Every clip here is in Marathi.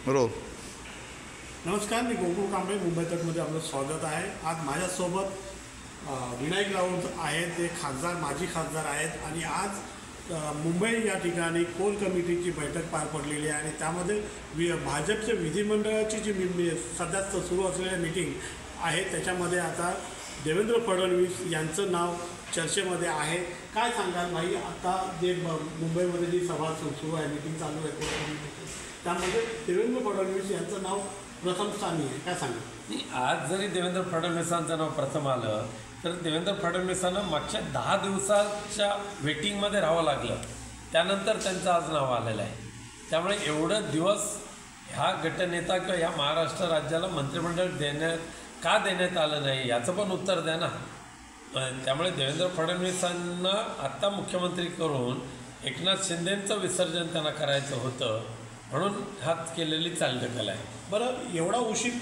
रोल. नमस्कार, मी गोकुळ कांबळे, मुंबई तकमध्ये आपलं स्वागत आहे. आज माझ्यासोबत विनायक राऊत आहेत, ते खासदार, माजी खासदार आहेत. आणि आज मुंबई या ठिकाणी कोर कमिटीची बैठक पार पडलेली आहे आणि त्यामध्ये भाजपच्या विधिमंडळाची जी सध्या सुरू असलेल्या मीटिंग आहे त्याच्यामध्ये आता देवेंद्र फडणवीस यांचं नाव चर्चेमध्ये आहे. काय सांगाल भाई, आता जे मुंबईमध्ये जी सभा सुरू आहे, मीटिंग चालू आहे कोर कमिटीची, त्यामध्ये देवेंद्र फडणवीस यांचं नाव प्रथम स्थानी आहे, काय सांगा? आज जरी देवेंद्र फडणवीसांचं नाव प्रथम आलं तर देवेंद्र फडणवीसांना मागच्या 10 दिवसाच्या वेटिंगमध्ये राहावं लागलं, त्यानंतर त्यांचं आज नाव आलेलं आहे. त्यामुळे एवढं दिवस ह्या गटनेता किंवा ह्या महाराष्ट्र राज्याला मंत्रिमंडळ का देण्यात आलं नाही याचं पण उत्तर द्या ना. त्यामुळे देवेंद्र फडणवीसांना आत्ता मुख्यमंत्री करून एकनाथ शिंदेंचं विसर्जन त्यांना करायचं होतं, म्हणून हात केलेली चालढकल आहे. बरं, एवढा उशीर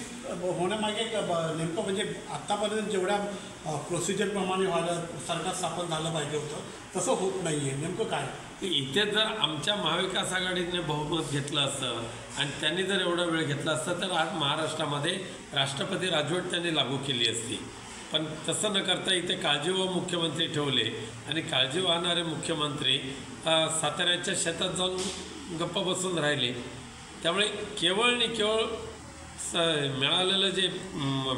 होण्यामागे नेमकं म्हणजे आत्तापर्यंत जेवढ्या प्रोसिजरप्रमाणे व्हायला सरकार स्थापन झालं पाहिजे होतं तसं होत नाही आहे, नेमकं काय? इथे जर आमच्या महाविकास आघाडीने बहुमत घेतलं असतं आणि त्यांनी जर एवढा वेळ घेतला असता तर आज महाराष्ट्रामध्ये राष्ट्रपती राजवट त्यांनी लागू केली असती. पण तसं न करता इथे काळजीवाह मुख्यमंत्री ठेवले आणि काळजी वाहणारे मुख्यमंत्री साताऱ्याच्या शेतात जाऊन गप्पा बसून राहिले. त्यामुळे केवळ आणि केवळ मिळालेलं जे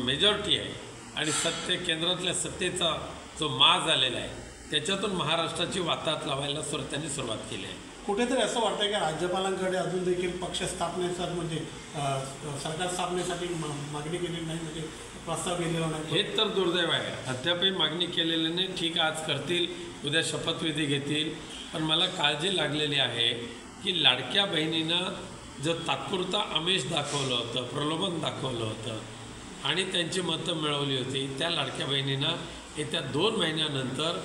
मेजॉरिटी आहे आणि केंद्रातल्या सत्तेचा जो माज आलेला आहे त्याच्यातून महाराष्ट्राची वाताहत लावायला त्यांनी सुरुवात केली आहे. कुठेतरी असं वाटतं की राज्यपालांकडे अजून देखील पक्ष स्थापनेसाठी म्हणजे सरकार स्थापनेसाठी मागणी केलेली नाही, म्हणजे प्रस्ताव केलेला नाही. हे तर दुर्दैव आहे. अद्यापही मागणी केलेली नाही. ठीक आहे, आज करतील, उद्या शपथविधी घेतील. पण मला काळजी लागलेली आहे की लाडक्या बहिणीनं जो तात्पुरता आमिष दाखवलं होतं, प्रलोभन दाखवलं होतं आणि त्यांची मतं मिळवली होती, त्या लाडक्या बहिणींना येत्या 2 महिन्यानंतर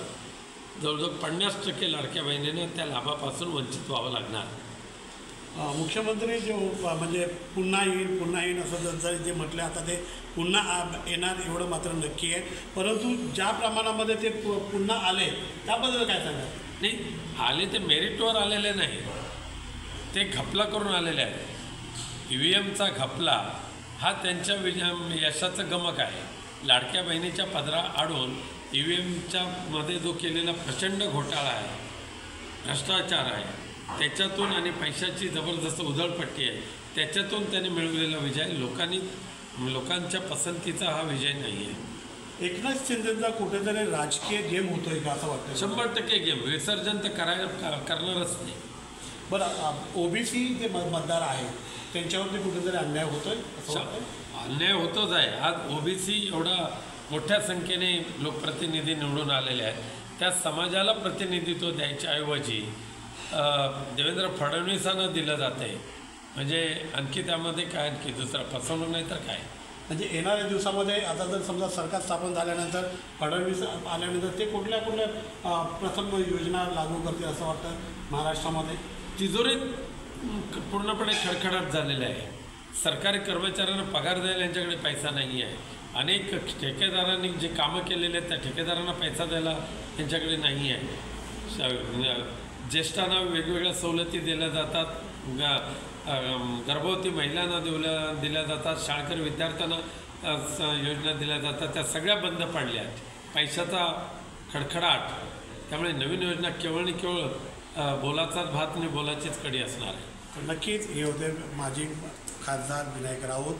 जवळजवळ 50% लाडक्या बहिणींना त्या लाभापासून वंचित व्हावं लागणार. मुख्यमंत्री जो म्हणजे पुन्हा येईल असं जर जे म्हटलं, आता ते पुन्हा येणार एवढं मात्र नक्की आहे. परंतु ज्या प्रमाणामध्ये ते पुन्हा आले त्याबद्दल काय सांगा? नाही, आले ते मेरिटवर आलेले नाही, ते घपला करून आलेले आहेत. EVMचा घपला हा त्यांच्या यशाचं गमक आहे. लाडक्या बहिणीच्या पदरा आडून EVMच्या मध्ये जो केलेला प्रचंड घोटाळा आहे, भ्रष्टाचार आहे, त्याच्यातून आणि पैशाची जबरदस्त उधळपट्टी आहे, त्याच्यातून त्यांनी मिळवलेला विजय लोकांच्या पसंतीचा हा विजय नाही आहे. एकनाथ शिंदेचा कुठेतरी राजकीय गेम होतोय का असं वाटतं? 100% गेम. विसर्जन तर करणारच नाही. बरं, OBC जे मतदार आहेत त्यांच्यावरती कुठेतरी अन्याय होतोय असं वाटतं? अन्याय होतोच आहे. आज OBC एवढा मोठ्या संख्येने लोकप्रतिनिधी निवडून आलेले आहेत, त्या समाजाला प्रतिनिधित्व द्यायच्याऐवजी देवेंद्र फडणवीसांना दिलं जातं आहे. म्हणजे आणखी त्यामध्ये काय, आणखी दुसरा फसवणूक नाही तर काय. म्हणजे येणाऱ्या दिवसामध्ये आता जर समजा सरकार स्थापन झाल्यानंतर फडणवीस आल्यानंतर ते कुठल्या प्रथम योजना लागू करतील असं वाटतं महाराष्ट्रामध्ये? तिजोरीत पूर्णपणे खडखडाट झालेला आहे. सरकारी कर्मचाऱ्यांना पगार द्यायला यांच्याकडे पैसा नाही आहे. अनेक ठेकेदारांनी जे कामं केलेले आहेत त्या ठेकेदारांना पैसा द्यायला यांच्याकडे नाही आहे. ज्येष्ठांना वेगवेगळ्या सवलती दिल्या जातात, गर्भवती महिलांना दिल्या जातात, शाळकरी विद्यार्थ्यांना योजना दिल्या जातात, त्या सगळ्या बंद पडल्या आहेत. पैशाचा खडखडाट. त्यामुळे नवीन योजना केवळ आणि केवळ बोलाचाच भात आणि बोलाचीच कडी असणार आहे. नक्कीच हे होते माजी खासदार विनायक राऊत.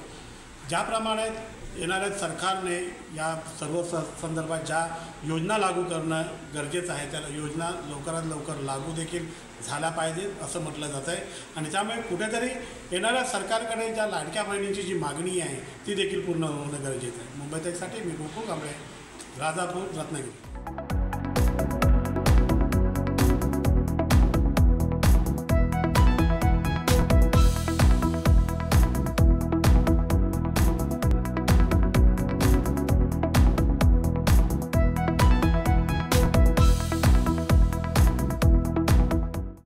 ज्याप्रमाणे येणाऱ्या सरकारने या सर्व संदर्भात ज्या योजना लागू करणं गरजेचं आहे, त्या योजना लवकरात लवकर लागू देखील झाल्या पाहिजेत असं म्हटलं जातं आहे. आणि त्यामुळे कुठेतरी येणाऱ्या सरकारकडे ज्या लाडक्या बहिणींची जी मागणी आहे ती देखील पूर्ण होणं गरजेचं आहे. मुंबई तकसाठी मी गोकुळ कांबळे, राजापूर, रत्नागिरी.